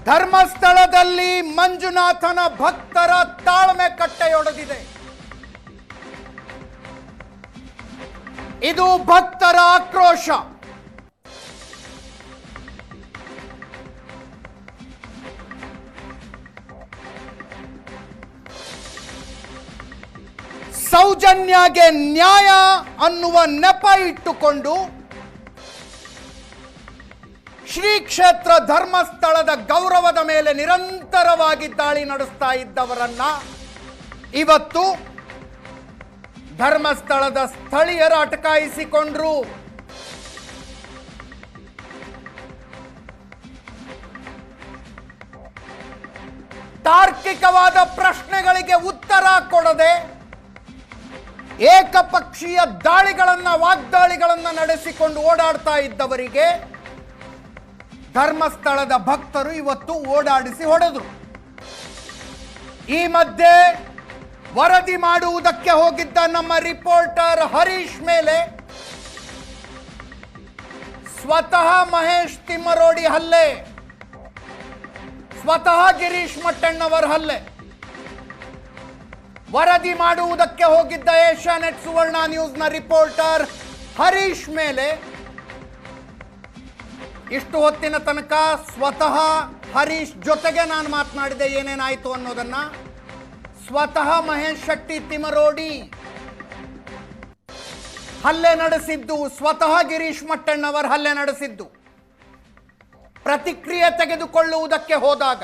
ಧರ್ಮಸ್ಥಳದಲ್ಲಿ ಮಂಜುನಾಥನ ಭಕ್ತರ ತಾಳ್ಮೆ ಕಟ್ಟೆಯೊಡೆದಿದೆ. ಇದು ಭಕ್ತರ ಆಕ್ರೋಶ. ಸೌಜನ್ಯಗೆ ನ್ಯಾಯ ಅನ್ನುವ ನೆಪ ಇಟ್ಟುಕೊಂಡು ಶ್ರೀ ಕ್ಷೇತ್ರ ಧರ್ಮಸ್ಥಳದ ಗೌರವದ ಮೇಲೆ ನಿರಂತರವಾಗಿ ದಾಳಿ ನಡೆಸ್ತಾ ಇದ್ದವರನ್ನ ಇವತ್ತು ಧರ್ಮಸ್ಥಳದ ಸ್ಥಳೀಯರು ಅಟಕಾಯಿಸಿಕೊಂಡ್ರು. ತಾರ್ಕಿಕವಾದ ಪ್ರಶ್ನೆಗಳಿಗೆ ಉತ್ತರ ಕೊಡದೆ ಏಕಪಕ್ಷೀಯ ವಾಗ್ದಾಳಿಗಳನ್ನ ನಡೆಸಿಕೊಂಡು ಓಡಾಡ್ತಾ ಇದ್ದವರಿಗೆ ಧರ್ಮಸ್ಥಳದ ಭಕ್ತರು ಇವತ್ತು ಓಡಾಡಿಸಿ ಹೊಡೆದರು. ಈ ಮಧ್ಯೆ ವರದಿ ಮಾಡುವುದಕ್ಕೆ ಹೋಗಿದ್ದ ನಮ್ಮ ರಿಪೋರ್ಟರ್ ಹರೀಶ್ ಮೇಲೆ ಸ್ವತಃ ಮಹೇಶ್ ತಿಮ್ಮರೋಡಿ ಹಲ್ಲೆ, ಸ್ವತಃ ಗಿರೀಶ್ ಮಟ್ಟಣ್ಣವರ ಹಲ್ಲೆ. ವರದಿ ಮಾಡುವುದಕ್ಕೆ ಹೋಗಿದ್ದ ಏಷ್ಯಾನೆಟ್ ಸುವರ್ಣ ನ್ಯೂಸ್ನ ರಿಪೋರ್ಟರ್ ಹರೀಶ್ ಮೇಲೆ ಇಷ್ಟು ಹೊತ್ತಿನ ತನಕ ಸ್ವತಃ ಹರೀಶ್ ಜೊತೆಗೆ ನಾನು ಮಾತನಾಡಿದೆ ಏನೇನಾಯಿತು ಅನ್ನೋದನ್ನ. ಸ್ವತಃ ಮಹೇಶ್ ಶೆಟ್ಟಿ ತಿಮ್ಮರೋಡಿ ಹಲ್ಲೆ ನಡೆಸಿದ್ದು, ಸ್ವತಃ ಗಿರೀಶ್ ಮಟ್ಟಣ್ಣವರ್ ಹಲ್ಲೆ ನಡೆಸಿದ್ದು. ಪ್ರತಿಕ್ರಿಯೆ ತೆಗೆದುಕೊಳ್ಳುವುದಕ್ಕೆ ಹೋದಾಗ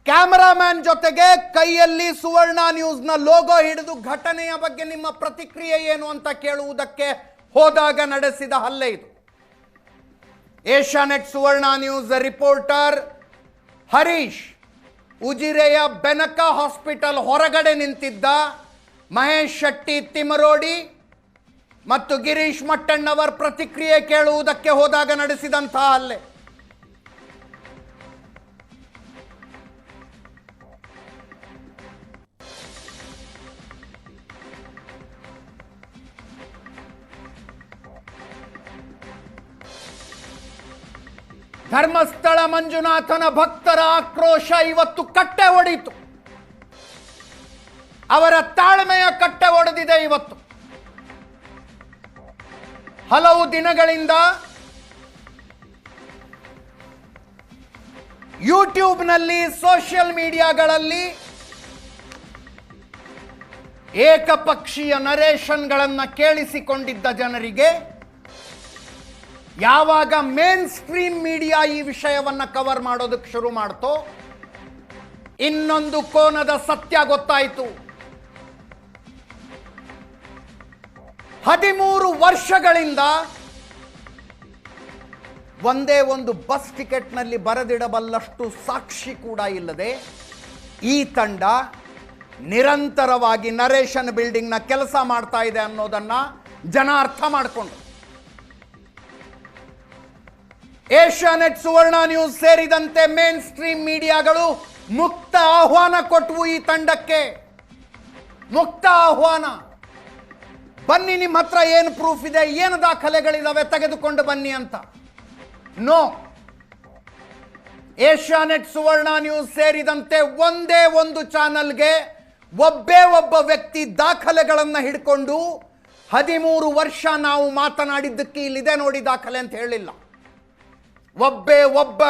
ಕ್ಯಾಮರಾಮ್ಯಾನ್ ಜೊತೆಗೆ ಕೈಯಲ್ಲಿ ಸುವರ್ಣ ನ್ಯೂಸ್ನ ಲೋಗೋ ಹಿಡಿದು ಘಟನೆಯ ಬಗ್ಗೆ ನಿಮ್ಮ ಪ್ರತಿಕ್ರಿಯೆ ಏನು ಅಂತ ಕೇಳುವುದಕ್ಕೆ ಹೋದಾಗ ನಡೆಸಿದ ಹಲ್ಲೆ ಇದು. ಏಷ್ಯಾನೆಟ್ ಸುವರ್ಣ ನ್ಯೂಸ್ ರಿಪೋರ್ಟರ್ ಹರೀಶ್ ಉಜಿರೆಯ ಬೆನಕ ಹಾಸ್ಪಿಟಲ್ ಹೊರಗಡೆ ನಿಂತಿದ್ದ ಮಹೇಶ್ ಶೆಟ್ಟಿ ತಿಮ್ಮರೋಡಿ ಮತ್ತು ಗಿರೀಶ್ ಮಟ್ಟಣ್ಣವರ್ ಪ್ರತಿಕ್ರಿಯೆ ಕೇಳುವುದಕ್ಕೆ ಹೋದಾಗ ನಡೆಸಿದಂತಹ ಹಲ್ಲೆ. ಧರ್ಮಸ್ಥಳ ಮಂಜುನಾಥನ ಭಕ್ತರ ಆಕ್ರೋಶ ಇವತ್ತು ಕಟ್ಟೆ ಒಡೆಯಿತು. ಅವರ ತಾಳ್ಮೆಯ ಕಟ್ಟೆ ಒಡೆದಿದೆ. ಇವತ್ತು ಹಲವು ದಿನಗಳಿಂದ ಯೂಟ್ಯೂಬ್ನಲ್ಲಿ, ಸೋಷಿಯಲ್ ಮೀಡಿಯಾಗಳಲ್ಲಿ ಏಕಪಕ್ಷೀಯ ನರೇಷನ್ಗಳನ್ನು ಕೇಳಿಸಿಕೊಂಡಿದ್ದ ಜನರಿಗೆ ಯಾವಾಗ ಮೇನ್ ಸ್ಟ್ರೀಮ್ ಮೀಡಿಯಾ ಈ ವಿಷಯವನ್ನ ಕವರ್ ಮಾಡೋದಕ್ಕೆ ಶುರು ಮಾಡ್ತೋ, ಇನ್ನೊಂದು ಕೋನದ ಸತ್ಯ ಗೊತ್ತಾಯಿತು. 13 ವರ್ಷಗಳಿಂದ ಒಂದೇ ಒಂದು ಬಸ್ ಟಿಕೆಟ್ನಲ್ಲಿ ಬರೆದಿಡಬಲ್ಲಷ್ಟು ಸಾಕ್ಷಿ ಕೂಡ ಇಲ್ಲದೆ ಈ ತಂಡ ನಿರಂತರವಾಗಿ ನರೇಶನ್ ಬಿಲ್ಡಿಂಗ್ನ ಕೆಲಸ ಮಾಡ್ತಾ ಇದೆ ಅನ್ನೋದನ್ನ ಜನ ಅರ್ಥ ಮಾಡಿಕೊಂಡು ಏಷ್ಯಾನೆಟ್ ಸುವರ್ಣ ನ್ಯೂಸ್ ಸೇರಿದಂತೆ ಮೇನ್ ಸ್ಟ್ರೀಮ್ ಮೀಡಿಯಾಗಳು ಮುಕ್ತ ಆಹ್ವಾನ ಕೊಟ್ಟವು. ಈ ತಂಡಕ್ಕೆ ಮುಕ್ತ ಆಹ್ವಾನ. ಬನ್ನಿ, ನಿಮ್ಮ ಹತ್ರ ಏನು ಪ್ರೂಫ್ ಇದೆ, ಏನು ದಾಖಲೆಗಳಿದಾವೆ ತೆಗೆದುಕೊಂಡು ಬನ್ನಿ ಅಂತ. ನೋ, ಏಷ್ಯಾನೆಟ್ ಸುವರ್ಣ ನ್ಯೂಸ್ ಸೇರಿದಂತೆ ಒಂದೇ ಒಂದು ಚಾನಲ್ಗೆ ಒಬ್ಬ ವ್ಯಕ್ತಿ ದಾಖಲೆಗಳನ್ನು ಹಿಡ್ಕೊಂಡು 13 ವರ್ಷ ನಾವು ಮಾತನಾಡಿದ್ದಕ್ಕೆ ಇಲ್ಲಿದೆ ನೋಡಿ ದಾಖಲೆ ಅಂತ ಹೇಳಿಲ್ಲ. ಒಬ್ಬ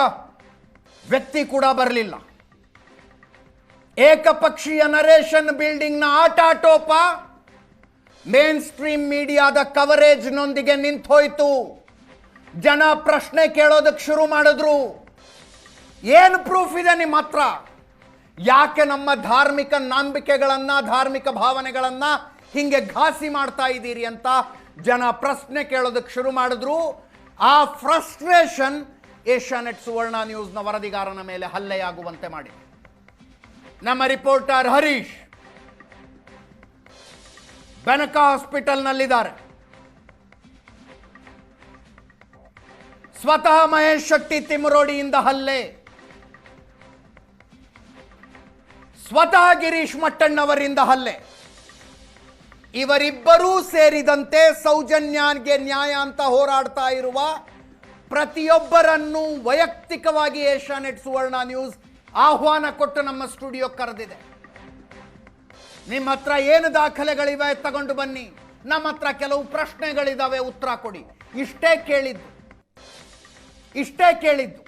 ವ್ಯಕ್ತಿ ಕೂಡ ಬರಲಿಲ್ಲ. ಏಕಪಕ್ಷೀಯ ನರೇಶನ್ ಬಿಲ್ಡಿಂಗ್ನ ಆಟಾಟೋಪ ಮೇನ್ ಸ್ಟ್ರೀಮ್ ಮೀಡಿಯಾದ ಕವರೇಜ್ನೊಂದಿಗೆ ನಿಂತೋಯ್ತು. ಜನ ಪ್ರಶ್ನೆ ಕೇಳೋದಕ್ಕೆ ಶುರು ಮಾಡಿದ್ರು. ಏನು ಪ್ರೂಫ್ ಇದೆ ನಿಮ್ಮ ಹತ್ರ? ಯಾಕೆ ನಮ್ಮ ಧಾರ್ಮಿಕ ನಂಬಿಕೆಗಳನ್ನ, ಧಾರ್ಮಿಕ ಭಾವನೆಗಳನ್ನ ಹಿಂಗೆ ಘಾಸಿ ಮಾಡ್ತಾ ಇದ್ದೀರಿ ಅಂತ ಜನ ಪ್ರಶ್ನೆ ಕೇಳೋದಕ್ಕೆ ಶುರು ಮಾಡಿದ್ರು. ಆ ಫ್ರಸ್ಟ್ರೇಷನ್ ಏಷ್ಯಾನೆಟ್ ಸುವರ್ಣ ನ್ಯೂಸ್ನ ವರದಿಗಾರನ ಮೇಲೆ ಹಲ್ಲೆಯಾಗುವಂತೆ ಮಾಡಿ ನಮ್ಮ ರಿಪೋರ್ಟರ್ ಹರೀಶ್ ಬೆನಕ ಹಾಸ್ಪಿಟಲ್ನಲ್ಲಿದ್ದಾರೆ. ಸ್ವತಃ ಮಹೇಶ್ ಶೆಟ್ಟಿ ತಿಮ್ಮರೋಡಿಯಿಂದ ಹಲ್ಲೆ, ಸ್ವತಃ ಗಿರೀಶ್ ಮಟ್ಟಣ್ಣವರಿಂದ ಹಲ್ಲೆ. ಇವರಿಬ್ಬರೂ ಸೇರಿದಂತೆ ಸೌಜನ್ಯಗೆ ನ್ಯಾಯ ಅಂತ ಹೋರಾಡ್ತಾ ಇರುವ ಪ್ರತಿಯೊಬ್ಬರನ್ನು ವೈಯಕ್ತಿಕವಾಗಿ ಏಷ್ಯಾನೆಟ್ ಸುವರ್ಣ ನ್ಯೂಸ್ ಆಹ್ವಾನ ಕೊಟ್ಟು ನಮ್ಮ ಸ್ಟುಡಿಯೋ ಕರೆದಿದೆ. ನಿಮ್ಮ ಹತ್ರ ಏನು ದಾಖಲೆಗಳಿವೆ ತಗೊಂಡು ಬನ್ನಿ, ನಮ್ಮ ಹತ್ರ ಕೆಲವು ಪ್ರಶ್ನೆಗಳಿದಾವೆ, ಉತ್ತರ ಕೊಡಿ. ಇಷ್ಟೇ ಕೇಳಿದ್ದು.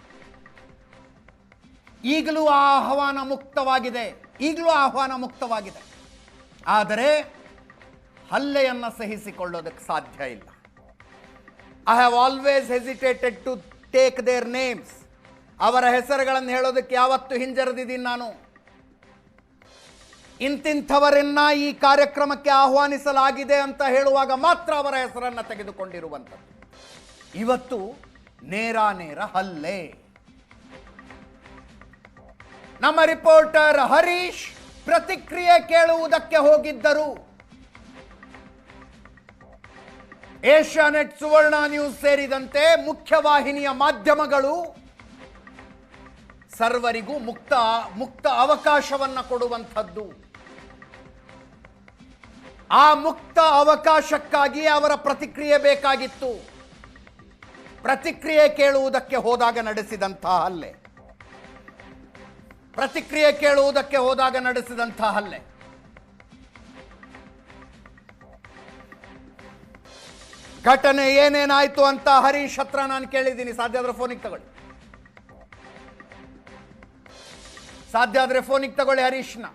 ಈಗಲೂ ಆಹ್ವಾನ ಮುಕ್ತವಾಗಿದೆ. ಆದರೆ ಹಲ್ಲೆಯನ್ನು ಸಹಿಸಿಕೊಳ್ಳೋದಕ್ಕೆ ಸಾಧ್ಯ ಇಲ್ಲ. I have always hesitated to take their names. ಅವರ ಹೆಸರುಗಳನ್ನು ಹೇಳೋದಕ್ಕೆ ಯಾವತ್ತೂ ಹಿಂಜರಿದಿದ್ದೀನಿ ನಾನು. ಇಂತಿಂಥವರನ್ನ ಈ ಕಾರ್ಯಕ್ರಮಕ್ಕೆ ಆಹ್ವಾನಿಸಲಾಗಿದೆ ಅಂತ ಹೇಳುವಾಗ ಮಾತ್ರ ಅವರ ಹೆಸರನ್ನು ತೆಗೆದುಕೊಂಡಿರುವಂಥದ್ದು. ಇವತ್ತು ನೇರ ಹಲ್ಲೆ. ನಮ್ಮ ರಿಪೋರ್ಟರ್ ಹರೀಶ್ ಪ್ರತಿಕ್ರಿಯೆ ಕೇಳುವುದಕ್ಕೆ ಹೋಗಿದ್ದರು. ಏಷ್ಯಾನೆಟ್ ಸುವರ್ಣ ನ್ಯೂಸ್ ಸೇರಿದಂತೆ ಮುಖ್ಯವಾಹಿನಿಯ ಮಾಧ್ಯಮಗಳು ಸರ್ವರಿಗೂ ಮುಕ್ತ ಅವಕಾಶವನ್ನು ಕೊಡುವಂಥದ್ದು. ಆ ಮುಕ್ತ ಅವಕಾಶಕ್ಕಾಗಿ ಅವರ ಪ್ರತಿಕ್ರಿಯೆ ಬೇಕಾಗಿತ್ತು. ಪ್ರತಿಕ್ರಿಯೆ ಕೇಳುವುದಕ್ಕೆ ಹೋದಾಗ ನಡೆಸಿದಂತಹ ಹಲ್ಲೆ. ಘಟನೆ ಏನೇನಾಯ್ತು ಅಂತ ಹರೀಶ್ ಹತ್ರ ನಾನು ಕೇಳಿದ್ದೀನಿ. ಸಾಧ್ಯ ಆದ್ರೆ ಫೋನಿಗೆ ತಗೊಳ್ಳಿ ಹರೀಶ್ನ.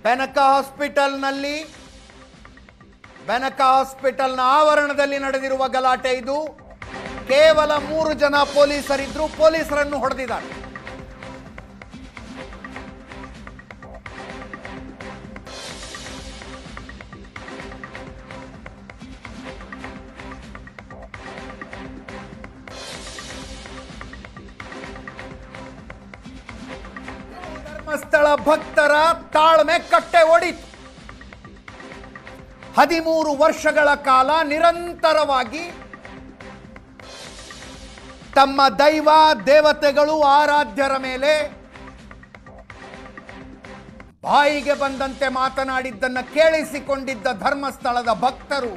ಬೆನಕ ಹಾಸ್ಪಿಟಲ್ನ ಆವರಣದಲ್ಲಿ ನಡೆದಿರುವ ಗಲಾಟೆ ಇದು. ಕೇವಲ 3 ಜನ ಪೊಲೀಸರಿದ್ರು, ಪೊಲೀಸರನ್ನು ಹೊಡೆದಿದ್ದಾರೆ. ಧರ್ಮಸ್ಥಳ ಭಕ್ತರ ತಾಳ್ಮೆ ಕಟ್ಟೆ ಒಡಿತು. 13 ವರ್ಷಗಳ ಕಾಲ ನಿರಂತರವಾಗಿ ತಮ್ಮ ದೈವ ದೇವತೆಗಳು ಆರಾಧ್ಯರ ಮೇಲೆ ಬಾಯಿಗೆ ಬಂದಂತೆ ಮಾತನಾಡಿದ್ದನ್ನು ಕೇಳಿಸಿಕೊಂಡಿದ್ದ ಧರ್ಮಸ್ಥಳದ ಭಕ್ತರು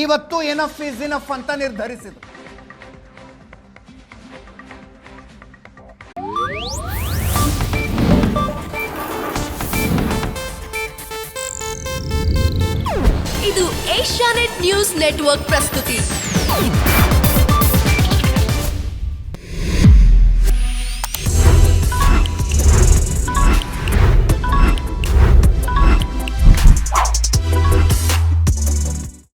ಇವತ್ತು ಎನಫ್ ಈಸ್ ಇನಫ್ ಅಂತ ನಿರ್ಧರಿಸಿದರು. ಇದು ಏಷ್ಯಾನೆಟ್ ನ್ಯೂಸ್ ನೆಟ್ವರ್ಕ್ ಪ್ರಸ್ತುತಿ.